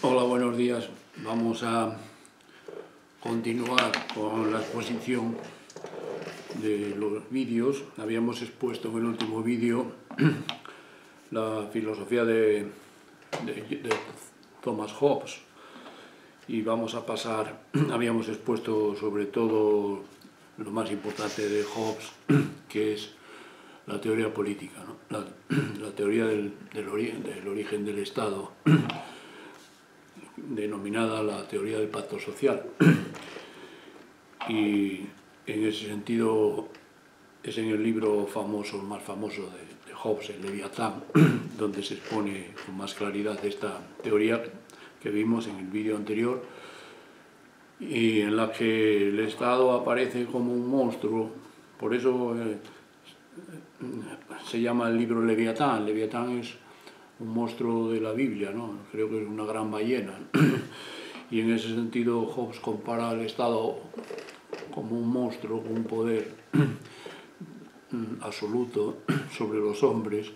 Hola, buenos días. Vamos a continuar con la exposición de los vídeos. Habíamos expuesto en el último vídeo la filosofía de Thomas Hobbes y vamos a pasar, habíamos expuesto sobre todo lo más importante de Hobbes, que es la teoría política, ¿no? La teoría del origen del Estado, denominada la teoría del pacto social. Y en ese sentido es en el libro famoso, más famoso de Hobbes, el Leviatán, donde se expone con más claridad esta teoría que vimos en el vídeo anterior, y en la que el Estado aparece como un monstruo. Por eso se llama el libro Leviatán. Leviatán es un monstruo de la Biblia, ¿no? Creo que es una gran ballena. Y en ese sentido Hobbes compara al Estado como un monstruo con un poder absoluto sobre los hombres,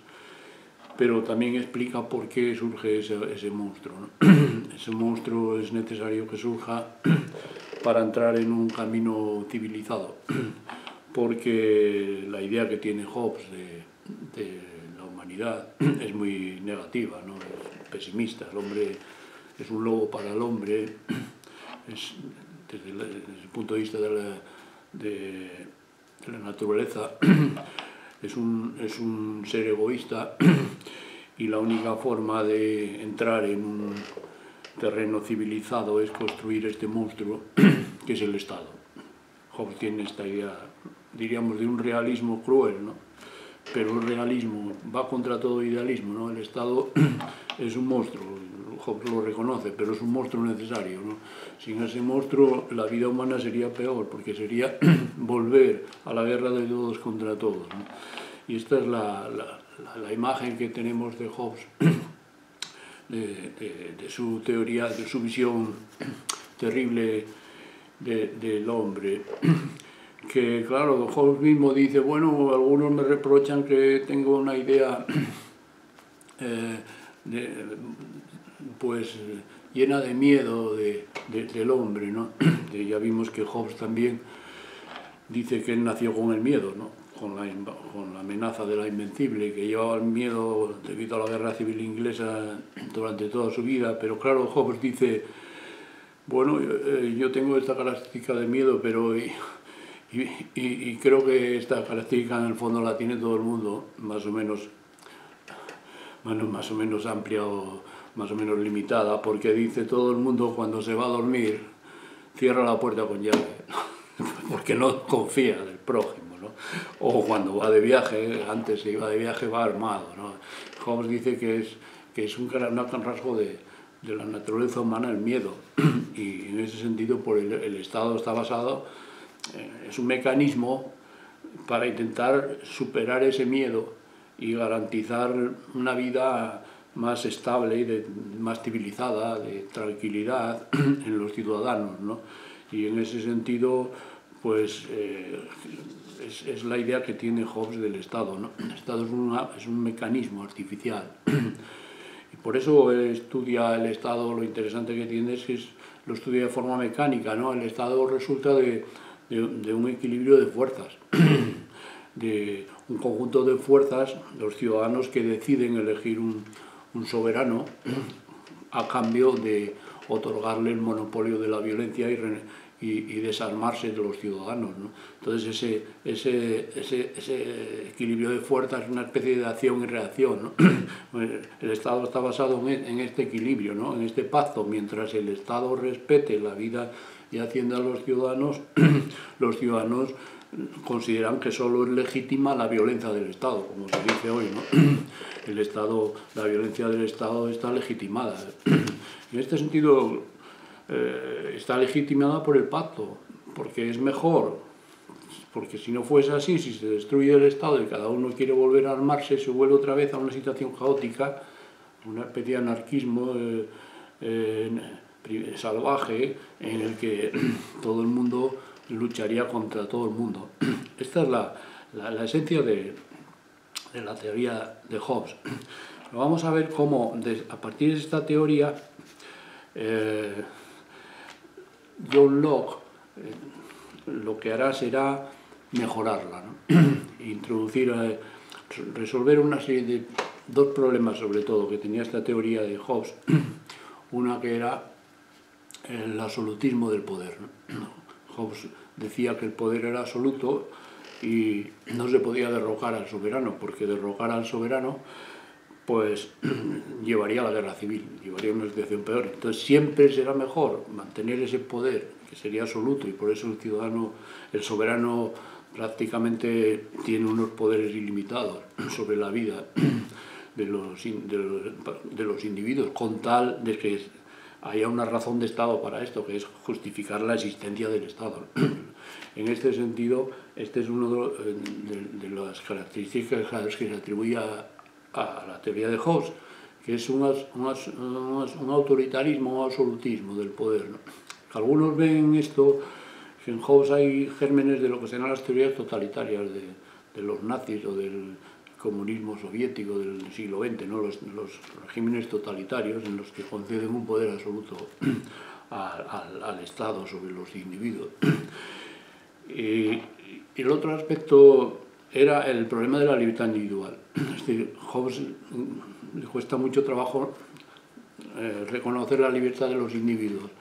pero también explica por qué surge ese monstruo, ¿no? Ese monstruo es necesario que surja para entrar en un camino civilizado, porque la idea que tiene Hobbes de la humanidad es muy negativa, ¿no? Es pesimista. El hombre es un lobo para el hombre, desde el punto de vista de la naturaleza, es un ser egoísta, y la única forma de entrar en un terreno civilizado es construir este monstruo que es el Estado. Hobbes tiene esta idea, diríamos, de un realismo cruel, ¿no? Pero el realismo va contra todo idealismo, ¿no? El Estado es un monstruo, Hobbes lo reconoce, pero es un monstruo necesario, ¿no? Sin ese monstruo la vida humana sería peor, porque sería volver a la guerra de todos contra todos, ¿no? Y esta es la imagen que tenemos de Hobbes, de su teoría, de su visión terrible del hombre. Que claro, Hobbes mismo dice, bueno, algunos me reprochan que tengo una idea pues llena de miedo del hombre, ¿no? Ya vimos que Hobbes también dice que él nació con el miedo, ¿no? Con la amenaza de la invencible, que llevaba el miedo debido a la guerra civil inglesa durante toda su vida. Pero claro, Hobbes dice, bueno, yo tengo esta característica de miedo, pero y creo que esta característica en el fondo la tiene todo el mundo, más o menos amplia o más o menos limitada, porque dice todo el mundo cuando se va a dormir cierra la puerta con llave, porque no confía del prójimo, ¿no? O cuando va de viaje, antes se iba de viaje, va armado, ¿no? Hobbes dice que es un rasgo de la naturaleza humana el miedo, y en ese sentido el Estado está basado, es un mecanismo para intentar superar ese miedo y garantizar una vida más estable y más civilizada, de tranquilidad en los ciudadanos, ¿no? Y en ese sentido, pues es la idea que tiene Hobbes del Estado, ¿no? El Estado es un mecanismo artificial. Y por eso estudia el Estado. Lo interesante que tiene es que lo estudia de forma mecánica, ¿no? El Estado resulta de un equilibrio de fuerzas, de un conjunto de fuerzas, los ciudadanos que deciden elegir un soberano a cambio de otorgarle el monopolio de la violencia y desarmarse de los ciudadanos, ¿no? Entonces ese equilibrio de fuerzas es una especie de acción y reacción, ¿no? El Estado está basado en este equilibrio, ¿no? En este pacto. Mientras el Estado respete la vida y hacienda a los ciudadanos consideran que solo es legítima la violencia del Estado, como se dice hoy, ¿no? La violencia del Estado está legitimada. En este sentido, está legitimada por el pacto, porque es mejor, porque si no fuese así, si se destruye el Estado y cada uno quiere volver a armarse, se vuelve otra vez a una situación caótica, una especie de anarquismo salvaje, en el que todo el mundo lucharía contra todo el mundo. Esta es la esencia de la teoría de Hobbes. Vamos a ver cómo, a partir de esta teoría, John Locke lo que hará será mejorarla, ¿no? Introducir, resolver una serie de dos problemas sobre todo que tenía esta teoría de Hobbes. Una que era el absolutismo del poder, ¿no? Hobbes decía que el poder era absoluto y no se podía derrocar al soberano, porque derrocar al soberano pues llevaría a la guerra civil, llevaría a una situación peor. Entonces siempre será mejor mantener ese poder, que sería absoluto, y por eso el ciudadano, el soberano prácticamente tiene unos poderes ilimitados sobre la vida de los individuos, con tal de que haya una razón de Estado para esto, que es justificar la existencia del Estado. En este sentido, este es uno de las características que se atribuye a la teoría de Hobbes, que es un autoritarismo, un absolutismo del poder, ¿no? Algunos ven esto, que en Hobbes hay gérmenes de lo que serán las teorías totalitarias de los nazis o del comunismo soviético del siglo XX, ¿no? Los regímenes totalitarios en los que conceden un poder absoluto al Estado sobre los individuos. Y el otro aspecto era el problema de la libertad individual. Es decir, Hobbes le cuesta mucho trabajo reconocer la libertad de los individuos.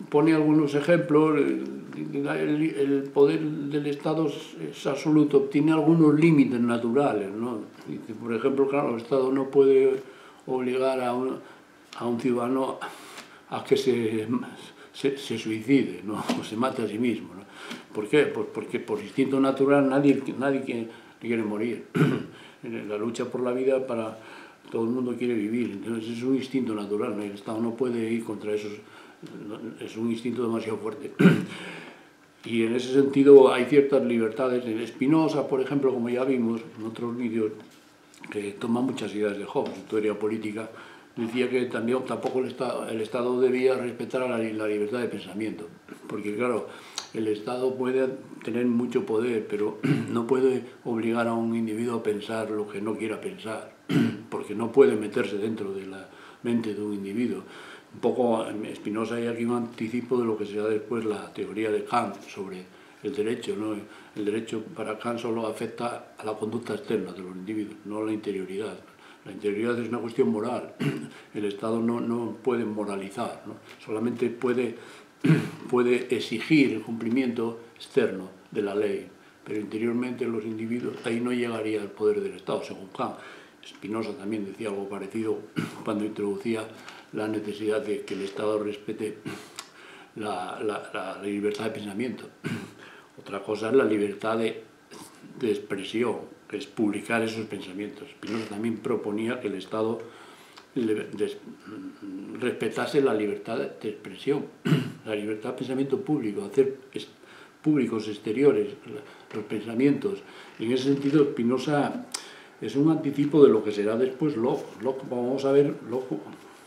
Pone algunos ejemplos. El poder del Estado es absoluto, tiene algunos límites naturales, ¿no? Dice, por ejemplo, claro, el Estado no puede obligar a un ciudadano a que se suicide, ¿no? O se mate a sí mismo, ¿no? ¿Por qué? Pues porque por instinto natural nadie quiere morir. En la lucha por la vida, todo el mundo quiere vivir, entonces es un instinto natural, ¿no? El Estado no puede ir contra esos. Es un instinto demasiado fuerte. Y en ese sentido hay ciertas libertades. En Spinoza, por ejemplo, como ya vimos en otros vídeos, que toma muchas ideas de Hobbes, en teoría política, decía que tampoco el Estado debía respetar la libertad de pensamiento. Porque claro, el Estado puede tener mucho poder, pero no puede obligar a un individuo a pensar lo que no quiera pensar, porque no puede meterse dentro de la mente de un individuo. Un poco Spinoza hay aquí un anticipo de lo que será después la teoría de Kant sobre el derecho, ¿no? El derecho para Kant solo afecta a la conducta externa de los individuos, no a la interioridad. La interioridad es una cuestión moral. El Estado no puede moralizar, ¿no? Solamente puede exigir el cumplimiento externo de la ley, pero interiormente los individuos, ahí no llegaría el poder del Estado, según Kant. Spinoza también decía algo parecido cuando introducía la necesidad de que el Estado respete la libertad de pensamiento. Otra cosa es la libertad de expresión, que es publicar esos pensamientos. Spinoza también proponía que el Estado respetase la libertad de expresión, la libertad de pensamiento público, hacer públicos exteriores los pensamientos. En ese sentido, Spinoza es un anticipo de lo que será después Locke. Vamos a ver, Locke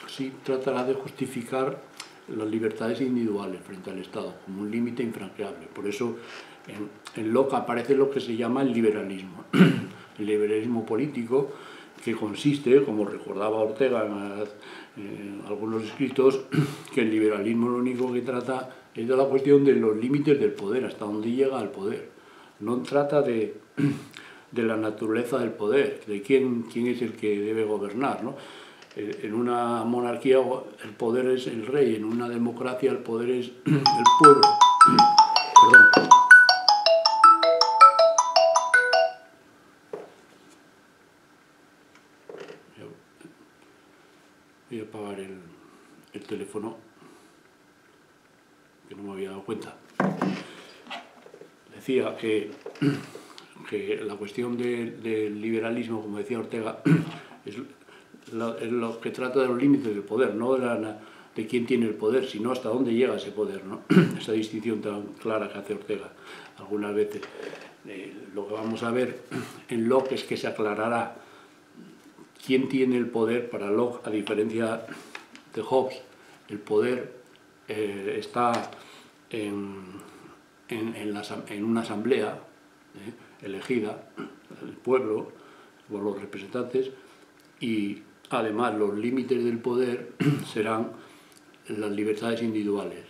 sí tratará de justificar las libertades individuales frente al Estado como un límite infranqueable. Por eso en Locke aparece lo que se llama el liberalismo. El liberalismo político, que consiste, como recordaba Ortega en algunos escritos, que el liberalismo lo único que trata es de la cuestión de los límites del poder, hasta dónde llega el poder. No trata de la naturaleza del poder, de quién es el que debe gobernar, ¿no? En una monarquía el poder es el rey, en una democracia el poder es el pueblo. Perdón. Voy a apagar el teléfono, que no me había dado cuenta. Decía que la cuestión del liberalismo, como decía Ortega, es lo que trata de los límites del poder, no de quién tiene el poder, sino hasta dónde llega ese poder, ¿no? Esa distinción tan clara que hace Ortega algunas veces. Lo que vamos a ver en Locke es que se aclarará quién tiene el poder. Para Locke, a diferencia de Hobbes, el poder está en una asamblea elegida, el pueblo, por los representantes, y además los límites del poder serán las libertades individuales,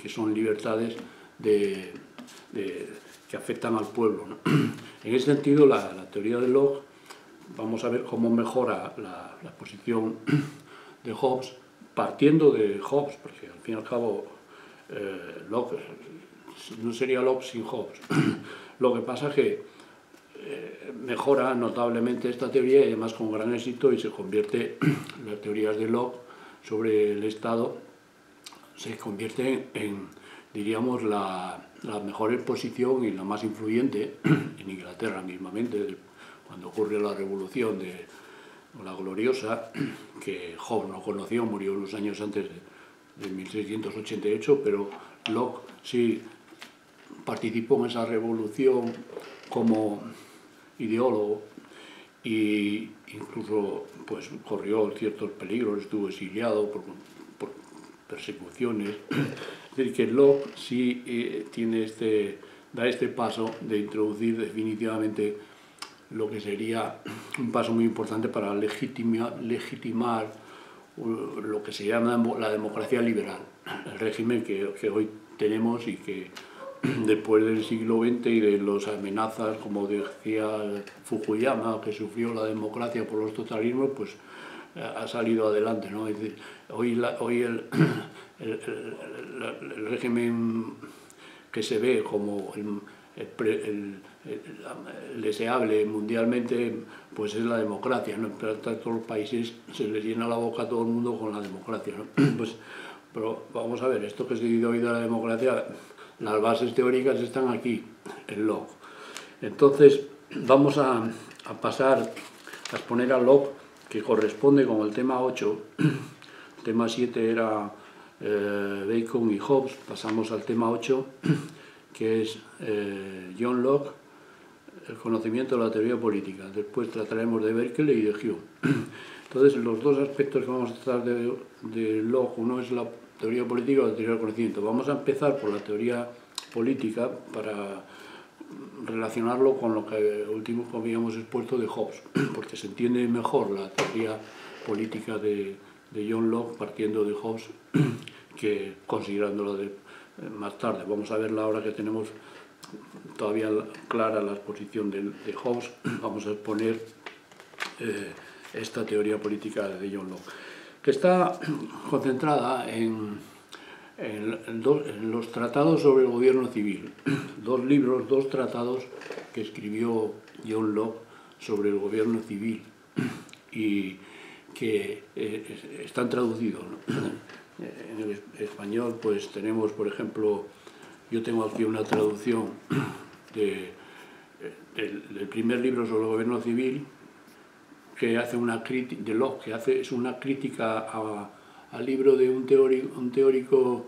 que son libertades que afectan al pueblo, ¿no? En ese sentido, la teoría de Locke, vamos a ver cómo mejora la posición de Hobbes, partiendo de Hobbes, porque al fin y al cabo Locke no sería Locke sin Hobbes. Lo que pasa es que mejora notablemente esta teoría y además con gran éxito, y se convierte, las teorías de Locke sobre el Estado se convierten en, diríamos, la mejor exposición y la más influyente en Inglaterra mismamente, cuando ocurre la revolución de la gloriosa, que Hobbes no conoció, murió unos años antes de 1688, pero Locke sí participó en esa revolución como ideólogo e incluso pues corrió ciertos peligros, estuvo exiliado por persecuciones. Es decir, que Locke sí da este paso de introducir definitivamente lo que sería un paso muy importante para legitimar lo que se llama la democracia liberal, el régimen que hoy tenemos y que después del siglo XX y de las amenazas, como decía Fukuyama, que sufrió la democracia por los totalitarismos, pues ha salido adelante, ¿no? Es decir, hoy el régimen que se ve como el deseable mundialmente, pues es la democracia, ¿no? Pero a todos los países se les llena la boca a todo el mundo con la democracia, ¿no? Pues, pero vamos a ver, esto que se dice hoy de la democracia, las bases teóricas están aquí, en Locke. Entonces, vamos a pasar a exponer a Locke, que corresponde con el tema 8. El tema 7 era Bacon y Hobbes. Pasamos al tema 8, que es John Locke, el conocimiento de la teoría política. Después trataremos de Berkeley y de Hume. Entonces, los dos aspectos que vamos a tratar de Locke, uno es la teoría política o la teoría del conocimiento. Vamos a empezar por la teoría política para relacionarlo con lo que último habíamos expuesto de Hobbes, porque se entiende mejor la teoría política de John Locke partiendo de Hobbes que considerándola más tarde. Vamos a verla ahora que tenemos todavía clara la exposición de Hobbes. Vamos a exponer esta teoría política de John Locke, que está concentrada en los tratados sobre el gobierno civil. Dos tratados que escribió John Locke sobre el gobierno civil y que están traducidos, ¿no? En el español pues tenemos, por ejemplo, yo tengo aquí una traducción del primer libro sobre el gobierno civil, que hace una crítica de Locke, es una crítica al libro de un teórico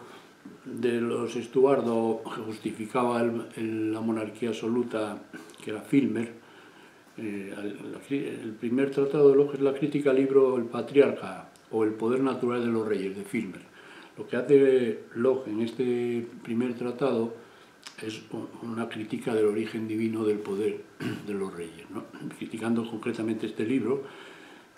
de los Estuardo, que justificaba la monarquía absoluta, que era Filmer. El primer tratado de Locke es la crítica al libro El Patriarca o El poder natural de los reyes, de Filmer. Lo que hace Locke en este primer tratado es una crítica del origen divino del poder de los reyes, ¿no? Criticando concretamente este libro.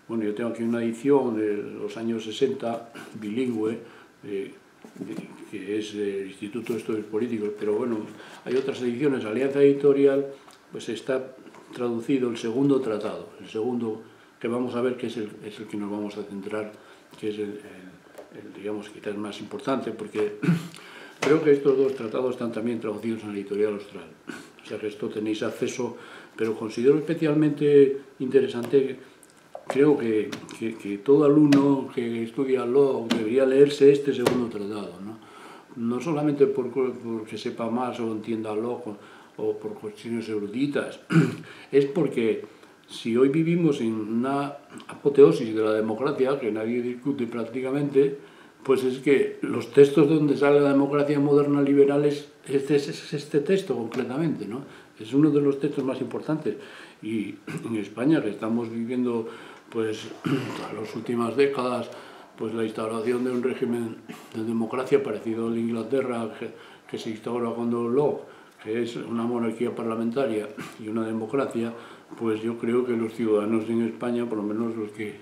Bueno, yo tengo aquí una edición de los años 60, bilingüe, que es del Instituto de Estudios Políticos, pero bueno, hay otras ediciones. Alianza Editorial, pues está traducido el segundo tratado, el segundo, que vamos a ver que es el que nos vamos a centrar, que es el digamos, quizás más importante, porque creo que estos dos tratados están también traducidos en la editorial Austral. O sea que esto tenéis acceso, pero considero especialmente interesante, creo que todo alumno que estudia Locke debería leerse este segundo tratado, ¿no? No solamente porque sepa más o entienda Locke o por cuestiones eruditas, es porque si hoy vivimos en una apoteosis de la democracia, que nadie discute prácticamente, pues es que los textos donde sale la democracia moderna liberal es este texto concretamente, ¿no? Es uno de los textos más importantes. Y en España, que estamos viviendo pues en las últimas décadas pues la instauración de un régimen de democracia parecido al de Inglaterra, que se instaura cuando Locke, que es una monarquía parlamentaria y una democracia, pues yo creo que los ciudadanos en España, por lo menos los que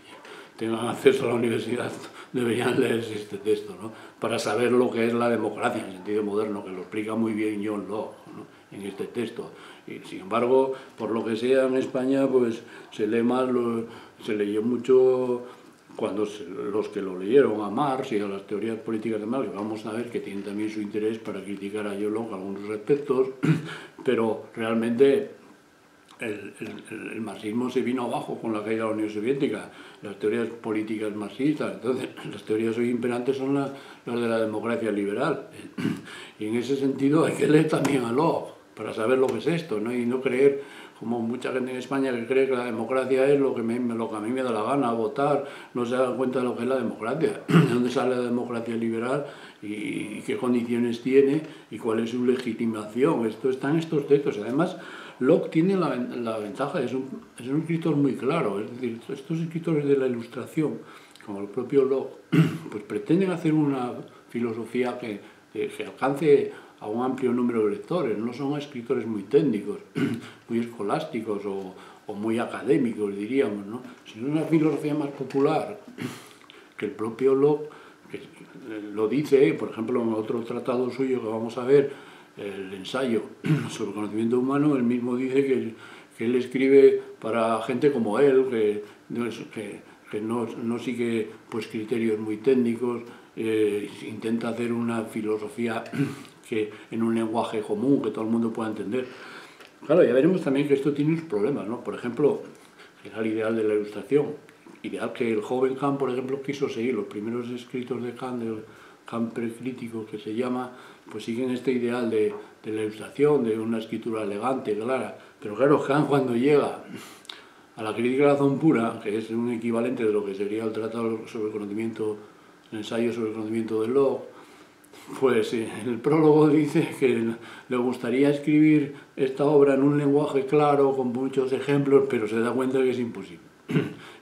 tengan acceso a la universidad, deberían leerse este texto, ¿no? Para saber lo que es la democracia en sentido moderno, que lo explica muy bien John Locke, ¿no? En este texto. Y, sin embargo, por lo que sea en España, pues se lee más, se leyó mucho cuando los que lo leyeron a Marx y a las teorías políticas de Marx, vamos a ver que tienen también su interés para criticar a John Locke algunos aspectos, pero realmente el marxismo se vino abajo con la caída de la Unión Soviética, las teorías políticas marxistas. Entonces las teorías hoy imperantes son las de la democracia liberal, y en ese sentido hay que leer también a Locke para saber lo que es esto, ¿no? Y no creer, como mucha gente en España que cree que la democracia es lo que a mí me da la gana, votar, no se dan cuenta de lo que es la democracia, de dónde sale la democracia liberal y qué condiciones tiene y cuál es su legitimación. Esto está en estos textos. Además, Locke tiene la ventaja, es un escritor muy claro, es decir, estos escritores de la Ilustración, como el propio Locke, pues pretenden hacer una filosofía que alcance a un amplio número de lectores, no son escritores muy técnicos, muy escolásticos o muy académicos, diríamos, ¿no? Sino una filosofía más popular, que el propio Locke que lo dice, por ejemplo, en otro tratado suyo que vamos a ver, el ensayo sobre el conocimiento humano, él mismo dice que él escribe para gente como él, que no sigue pues criterios muy técnicos, intenta hacer una filosofía que en un lenguaje común que todo el mundo pueda entender. Claro, ya veremos también que esto tiene unos problemas, ¿no? Por ejemplo, era el ideal de la Ilustración, ideal que el joven Kant, por ejemplo, quiso seguir. Los primeros escritos de Kant, del Kant precrítico que se llama, pues siguen este ideal de la Ilustración, de una escritura elegante, clara. Pero claro, Kant cuando llega a la crítica de la razón pura, que es un equivalente de lo que sería el tratado sobre el conocimiento, el ensayo sobre el conocimiento de Locke, pues en el prólogo dice que le gustaría escribir esta obra en un lenguaje claro, con muchos ejemplos, pero se da cuenta que es imposible.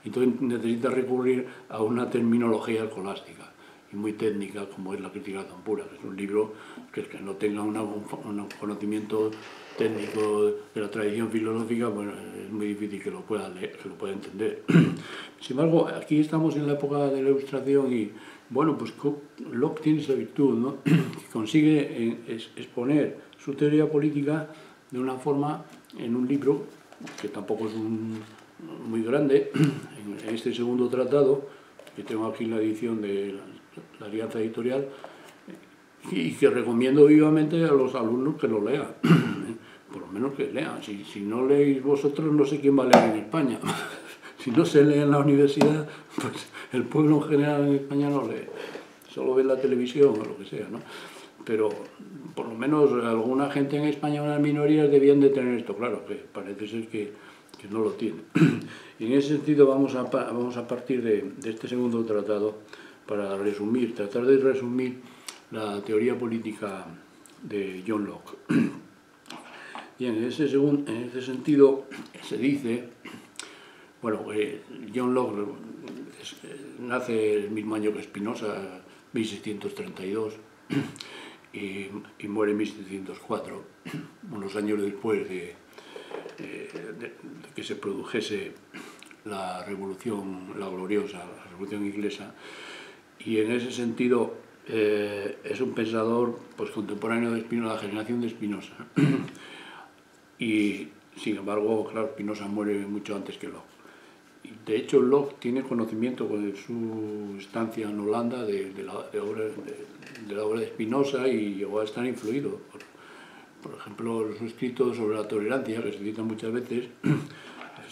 Entonces necesita recurrir a una terminología escolástica y muy técnica, como es la crítica de la razón pura, que es un libro que no tenga un conocimiento técnico de la tradición filosófica, bueno, es muy difícil que lo pueda leer, que lo pueda entender. Sin embargo, aquí estamos en la época de la Ilustración y, bueno, pues Locke tiene esa virtud, ¿no? Que consigue exponer su teoría política de una forma en un libro que tampoco es muy grande, en este segundo tratado, que tengo aquí la edición de la Alianza Editorial, y que recomiendo vivamente a los alumnos que lo lean, por lo menos que lean. Si no leéis vosotros, no sé quién va a leer en España. Si no se lee en la universidad, pues el pueblo en general en España no lee, solo ve la televisión o lo que sea, ¿no? Pero por lo menos alguna gente en España, unas minorías, debían de tener esto claro, que parece ser que no lo tiene. Y en ese sentido vamos a partir de este segundo tratado para tratar de resumir la teoría política de John Locke. Y en ese sentido se dice, bueno, John Locke nace el mismo año que Spinoza, 1632, y muere en 1704, unos años después de que se produjese la revolución, la gloriosa, la revolución inglesa, y en ese sentido es un pensador pues, contemporáneo de Spinoza, la generación de Spinoza. Y sin embargo, claro, Spinoza muere mucho antes que Locke. Y de hecho, Locke tiene conocimiento con su estancia en Holanda de la obra de Spinoza y llegó a estar influido por ejemplo, los escritos sobre la tolerancia, que se citan muchas veces.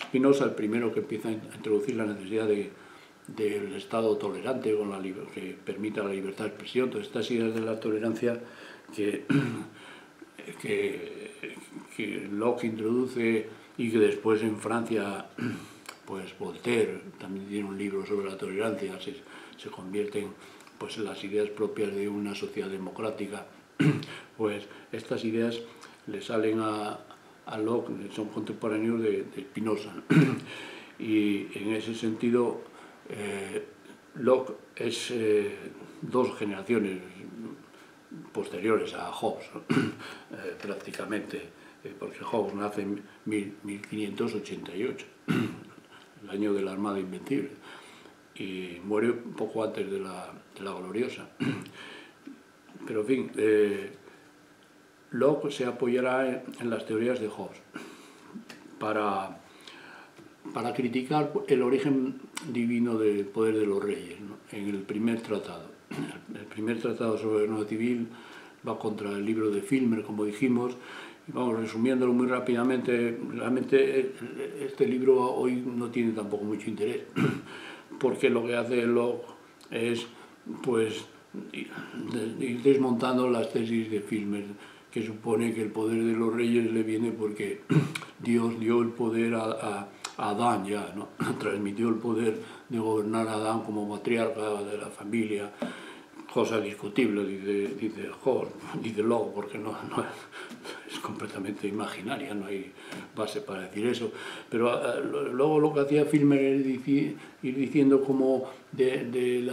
Spinoza, el primero que empieza a introducir la necesidad del Estado tolerante que permita la libertad de expresión, todas estas ideas de la tolerancia que Locke introduce y que después en Francia, pues Voltaire también tiene un libro sobre la tolerancia, se convierten pues, en las ideas propias de una sociedad democrática. Pues estas ideas le salen a Locke, son contemporáneos de Spinoza. Y en ese sentido, Locke es dos generaciones posteriores a Hobbes, prácticamente, porque Hobbes nace en 1588, el año de la Armada Invencible. y muere un poco antes de la gloriosa. Pero en fin, Locke se apoyará en las teorías de Hobbes para criticar el origen divino del poder de los reyes, ¿no? En el primer tratado. El primer tratado sobre el gobierno civil va contra el libro de Filmer, como dijimos. Y vamos, resumiéndolo muy rápidamente, realmente este libro hoy no tiene tampoco mucho interés, porque lo que hace Locke es, pues, ir desmontando las tesis de Filmer, que supone que el poder de los reyes le viene porque Dios dio el poder a Adán ya, ¿no? Transmitió el poder de gobernar a Adán como matriarca de la familia, cosa discutible, dice Hobbes, dice Locke, porque no es completamente imaginaria, no hay base para decir eso. Pero luego lo que hacía Filmer era ir diciendo como del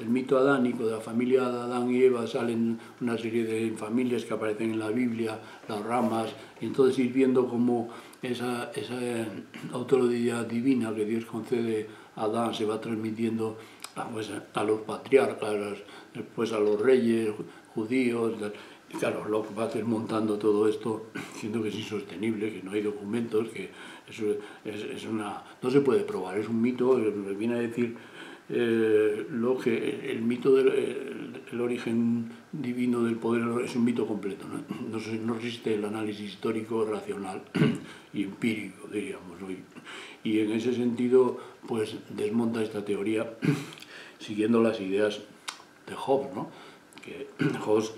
mito adánico, de la familia de Adán y Eva, salen una serie de familias que aparecen en la Biblia, las ramas, y entonces ir viendo cómo esa autoridad divina que Dios concede a Adán se va transmitiendo a los patriarcas, después a los reyes judíos. Y claro, Locke va desmontando todo esto, diciendo que es insostenible, que no hay documentos, que eso no se puede probar, es un mito. Viene a decir el mito del origen divino del poder es un mito completo, ¿no? No existe el análisis histórico racional y empírico, diríamos hoy. Y en ese sentido, pues desmonta esta teoría siguiendo las ideas de Hobbes, ¿no? Que Hobbes,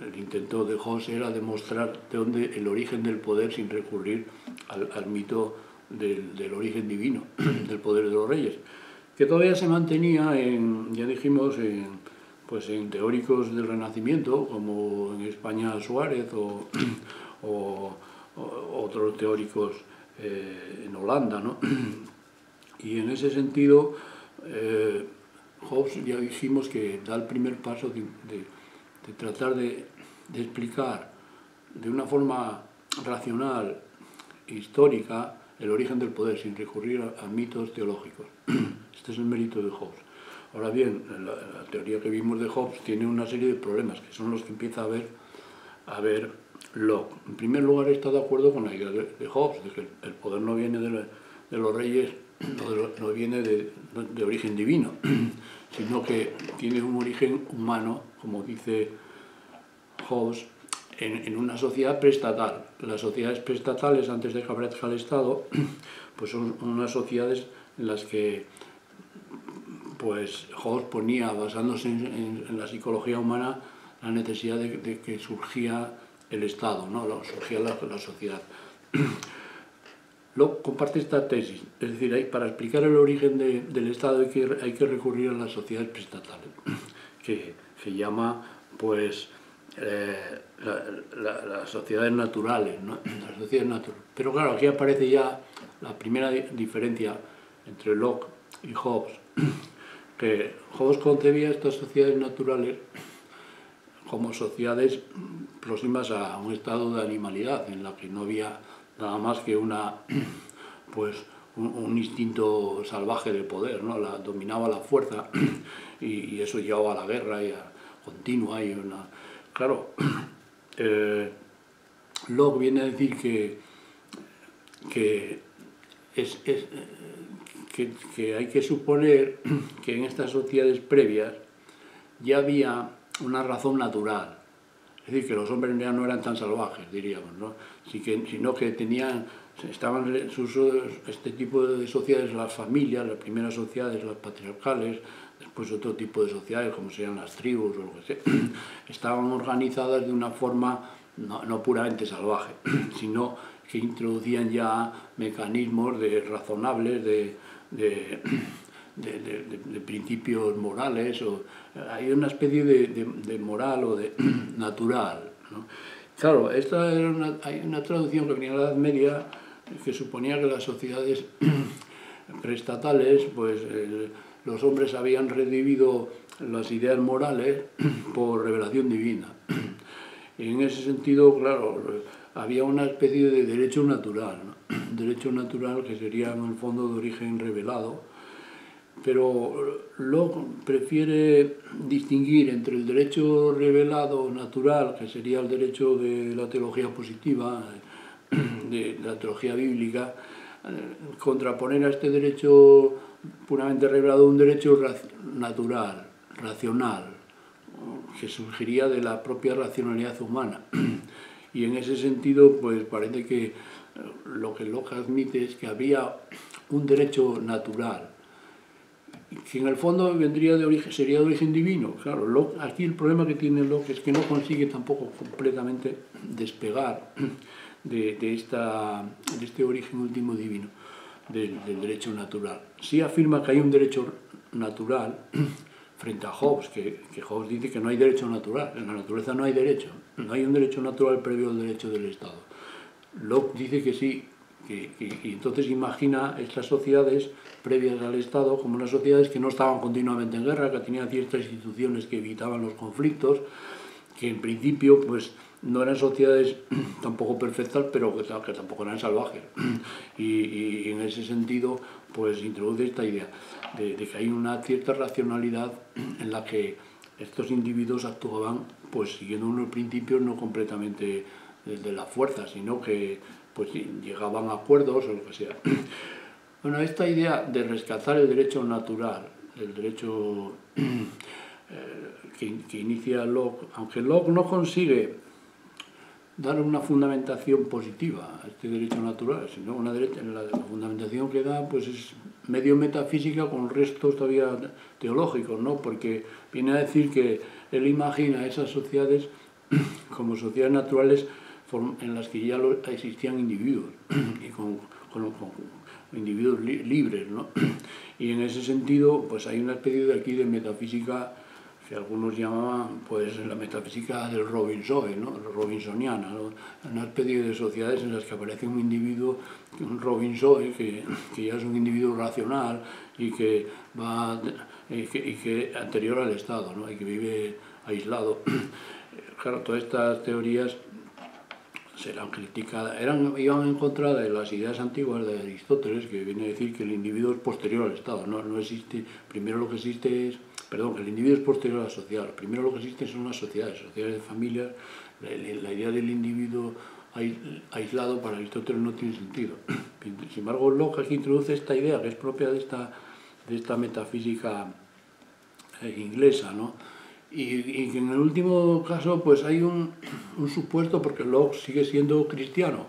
el intento de Hobbes era demostrar de dónde el origen del poder sin recurrir al mito del origen divino, del poder de los reyes, que todavía se mantenía ya dijimos, pues en teóricos del Renacimiento, como en España Suárez o otros teóricos en Holanda, ¿no? Y en ese sentido, Hobbes ya dijimos que da el primer paso de tratar de explicar de una forma racional, histórica, el origen del poder sin recurrir a mitos teológicos. Este es el mérito de Hobbes. Ahora bien, la teoría que vimos de Hobbes tiene una serie de problemas, que son los que empieza a ver Locke. En primer lugar, está de acuerdo con la idea de Hobbes, de que el poder no viene de los reyes, no viene de origen divino, sino que tiene un origen humano, como dice Hobbes, en una sociedad preestatal. Las sociedades preestatales, antes de que aparezca el Estado, pues son unas sociedades en las que pues Hobbes ponía, basándose en la psicología humana, la necesidad de que surgía el Estado, ¿no? Surgía la sociedad. Locke comparte esta tesis, es decir, para explicar el origen del Estado hay que recurrir a las sociedades preestatales, que se llama, pues, las sociedades naturales, ¿no? Las sociedades naturales. Pero claro, aquí aparece ya la primera diferencia entre Locke y Hobbes, que Hobbes concebía estas sociedades naturales como sociedades próximas a un estado de animalidad, en la que no había nada más que un instinto salvaje de poder, ¿no? Dominaba la fuerza y eso llevaba a la guerra continua. Claro, Locke viene a decir que hay que suponer que en estas sociedades previas ya había una razón natural, es decir, que los hombres ya no eran tan salvajes, diríamos, ¿no? Sino que estaban este tipo de sociedades, las familias, las primeras sociedades, las patriarcales, después otro tipo de sociedades, como serían las tribus o lo que sea, estaban organizadas de una forma no puramente salvaje, sino que introducían ya mecanismos razonables de principios morales, hay una especie de moral o de natural, ¿no? Claro, hay una traducción que venía de la Edad Media que suponía que las sociedades preestatales, pues los hombres habían recibido las ideas morales por revelación divina. Y en ese sentido, claro, había una especie de derecho natural, ¿no? Derecho natural que sería en el fondo de origen revelado, pero Locke prefiere distinguir entre el derecho revelado natural, que sería el derecho de la teología positiva, de la teología bíblica, contraponer a este derecho puramente revelado un derecho natural, racional, que surgiría de la propia racionalidad humana. Y en ese sentido, pues parece que lo que Locke admite es que habría un derecho natural, que en el fondo sería de origen divino. Claro, Locke, aquí el problema que tiene Locke es que no consigue tampoco completamente despegar de este origen último divino, del derecho natural. Sí afirma que hay un derecho natural frente a Hobbes, que Hobbes dice que no hay derecho natural, en la naturaleza no hay derecho, no hay un derecho natural previo al derecho del Estado. Locke dice que sí, y entonces imagina estas sociedades previas al Estado como unas sociedades que no estaban continuamente en guerra, que tenían ciertas instituciones que evitaban los conflictos, que en principio pues no eran sociedades tampoco perfectas, pero que tampoco eran salvajes. Y en ese sentido pues introduce esta idea de que hay una cierta racionalidad en la que estos individuos actuaban pues siguiendo unos principios no completamente de la fuerza, sino que pues llegaban a acuerdos o lo que sea. Bueno, esta idea de rescatar el derecho natural, el derecho que inicia Locke, aunque Locke no consigue dar una fundamentación positiva a este derecho natural, sino la fundamentación que da pues es medio metafísica con restos todavía teológicos, ¿no? Porque viene a decir que él imagina esas sociedades como sociedades naturales en las que ya existían individuos, y con individuos libres, ¿no? Y en ese sentido pues hay una especie de aquí de metafísica que algunos llamaban pues la metafísica del Robinson, ¿no? Robinsoniana, ¿no? Una especie de sociedades en las que aparece un individuo, un Robinson, que ya es un individuo racional y que anterior al Estado, ¿no? Y que vive aislado. Claro, todas estas teorías serán criticadas, iban en contra de las ideas antiguas de Aristóteles, que viene a decir que el individuo es posterior al Estado, no existe, primero lo que existe es, perdón, que el individuo es posterior a la sociedad, primero lo que existe son las sociedades de familias, la idea del individuo aislado para Aristóteles no tiene sentido. Sin embargo, Locke aquí introduce esta idea que es propia de esta metafísica inglesa, ¿no? Y que en el último caso pues hay un supuesto, porque Locke sigue siendo cristiano,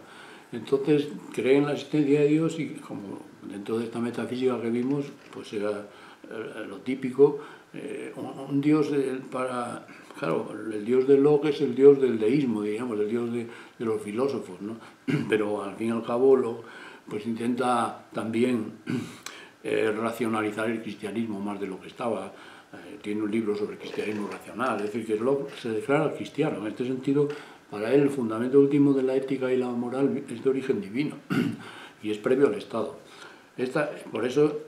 entonces cree en la existencia de Dios, y como dentro de esta metafísica que vimos pues era lo típico, un Dios claro, el Dios de Locke es el Dios del deísmo, digamos, el Dios de los filósofos, ¿no? Pero al fin y al cabo Locke pues intenta también racionalizar el cristianismo más de lo que estaba. Tiene un libro sobre cristianismo racional, es decir, que Locke se declara cristiano. En este sentido, para él el fundamento último de la ética y la moral es de origen divino y es previo al Estado. Por eso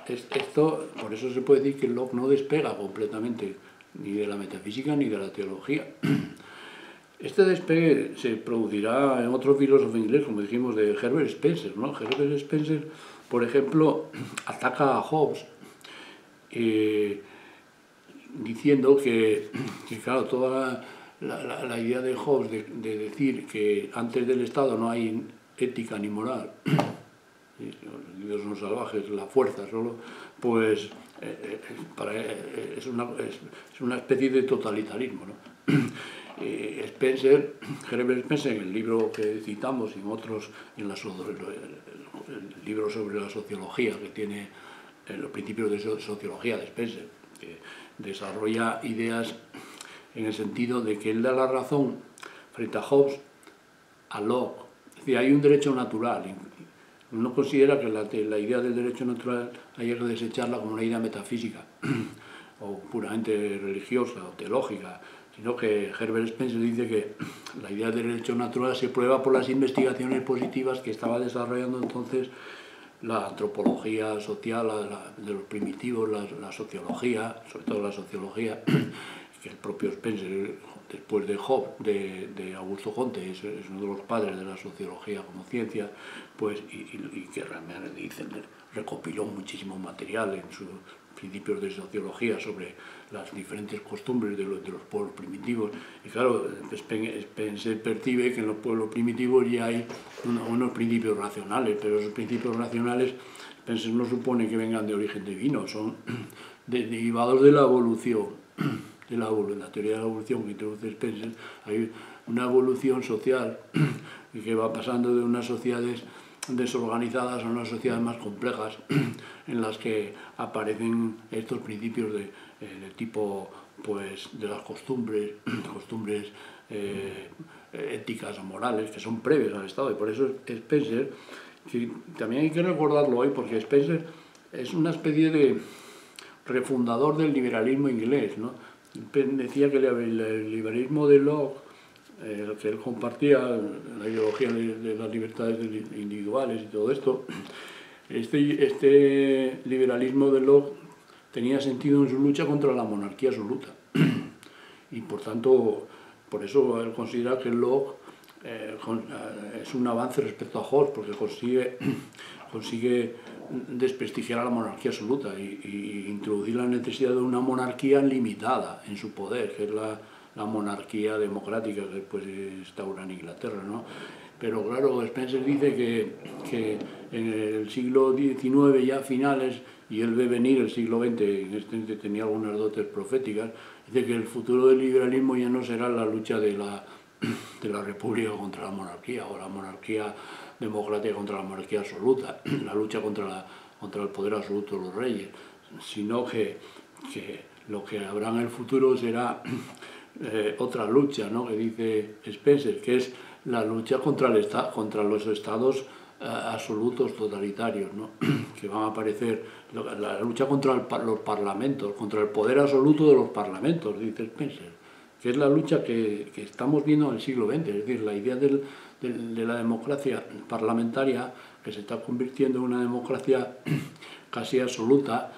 se puede decir que Locke no despega completamente ni de la metafísica ni de la teología. Este despegue se producirá en otro filósofo inglés, como dijimos, de Herbert Spencer, ¿no? Herbert Spencer, por ejemplo, ataca a Hobbes diciendo que claro, toda la idea de Hobbes de decir que antes del Estado no hay ética ni moral, los individuos son salvajes, la fuerza solo, pues es una especie de totalitarismo, ¿no? Herbert Spencer, en el libro que citamos y en otros, el libro sobre la sociología que tiene los principios de sociología de Spencer, que desarrolla ideas en el sentido de que él da la razón frente a Hobbes, a Locke. Es decir, hay un derecho natural. No considera que la idea del derecho natural haya que desecharla como una idea metafísica o puramente religiosa o teológica, sino que Herbert Spencer dice que la idea del derecho natural se prueba por las investigaciones positivas que estaba desarrollando entonces la antropología social de los primitivos, la sociología, sobre todo la sociología, que el propio Spencer después de de Augusto Comte, es uno de los padres de la sociología como ciencia, pues, y que realmente dicen, recopiló muchísimo material en sus principios de sociología sobre las diferentes costumbres de los pueblos primitivos. Y claro, Spencer percibe que en los pueblos primitivos ya hay unos principios racionales, pero esos principios racionales Spencer no supone que vengan de origen divino, son derivados de la evolución, la teoría de la evolución que introduce Spencer. Hay una evolución social que va pasando de unas sociedades desorganizadas a unas sociedades más complejas en las que aparecen estos principios de tipo, pues, de las costumbres éticas o morales que son previas al Estado. Y por eso Spencer, que también hay que recordarlo hoy, porque Spencer es una especie de refundador del liberalismo inglés, ¿no? Decía que el liberalismo de Locke, que él compartía, la ideología de las libertades individuales y todo esto, este liberalismo de Locke tenía sentido en su lucha contra la monarquía absoluta. Y por tanto, por eso él considera que Locke es un avance respecto a Hobbes, porque consigue desprestigiar a la monarquía absoluta y introducir la necesidad de una monarquía limitada en su poder, que es la monarquía democrática que después se instaura en Inglaterra, ¿no? Pero claro, Spencer dice que en el siglo XIX ya finales, y él ve venir el siglo XX, en este tenía algunas dotes proféticas, dice que el futuro del liberalismo ya no será la lucha de la república contra la monarquía, o la monarquía democrática contra la monarquía absoluta, la lucha contra el poder absoluto de los reyes, sino que lo que habrá en el futuro será otra lucha, ¿no?, que dice Spencer, que es la lucha contra los estados absolutos totalitarios, ¿no?, que van a aparecer, la lucha contra los parlamentos, contra el poder absoluto de los parlamentos, dice Spencer, que es la lucha que estamos viendo en el siglo XX, es decir, la idea de la democracia parlamentaria que se está convirtiendo en una democracia casi absoluta,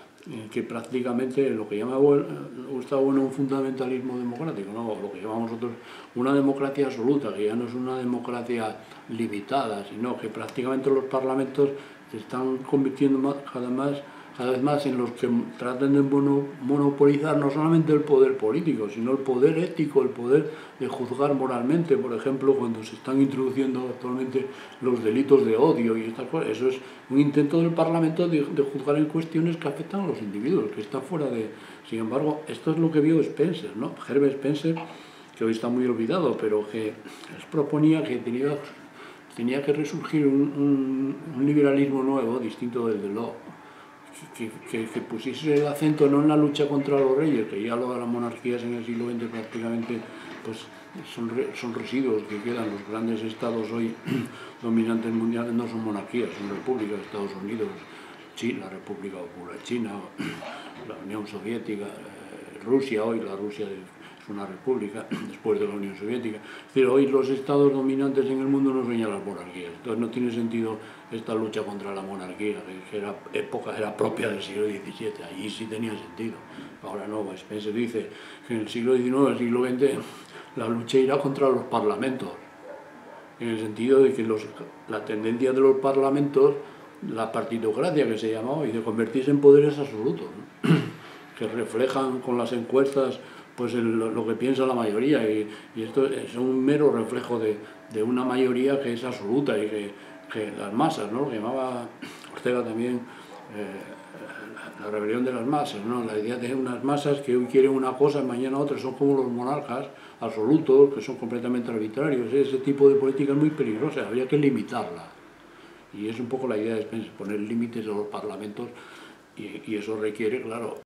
que prácticamente lo que llama Gustavo Bueno un fundamentalismo democrático, ¿no?, lo que llamamos nosotros una democracia absoluta, que ya no es una democracia limitada, sino que prácticamente los parlamentos se están convirtiendo cada vez más en los que tratan de monopolizar no solamente el poder político, sino el poder ético, el poder de juzgar moralmente. Por ejemplo, cuando se están introduciendo actualmente los delitos de odio y estas cosas, eso es un intento del Parlamento de juzgar en cuestiones que afectan a los individuos, que está fuera de... Sin embargo, esto es lo que vio Spencer, ¿no? Herbert Spencer, que hoy está muy olvidado, pero que proponía que tenía que resurgir un liberalismo nuevo, distinto del de Locke, que pusiese el acento no en la lucha contra los reyes, que ya las monarquías en el siglo XX prácticamente pues, son residuos que quedan. Los grandes estados hoy dominantes mundiales no son monarquías, son repúblicas. Estados Unidos, China, la República Popular China, la Unión Soviética, Rusia, hoy la Rusia es una república después de la Unión Soviética. Es decir, hoy los estados dominantes en el mundo no son ya las monarquías. Entonces no tiene sentido esta lucha contra la monarquía, que era propia del siglo XVII. Allí sí tenía sentido. Ahora no. Spencer dice que en el siglo XIX, el siglo XX, la lucha irá contra los parlamentos, en el sentido de que la tendencia de los parlamentos, la partitocracia que se llama hoy, de convertirse en poderes absolutos, ¿no?, que reflejan con las encuestas pues lo que piensa la mayoría, y esto es un mero reflejo de una mayoría que es absoluta, y que las masas, ¿no?, que llamaba Ortega también la rebelión de las masas, ¿no?, la idea de unas masas que hoy quieren una cosa y mañana otra, son como los monarcas absolutos, que son completamente arbitrarios. Ese tipo de política es muy peligrosa, habría que limitarla, y es un poco la idea de Spencer, poner límites a los parlamentos, y eso requiere, claro,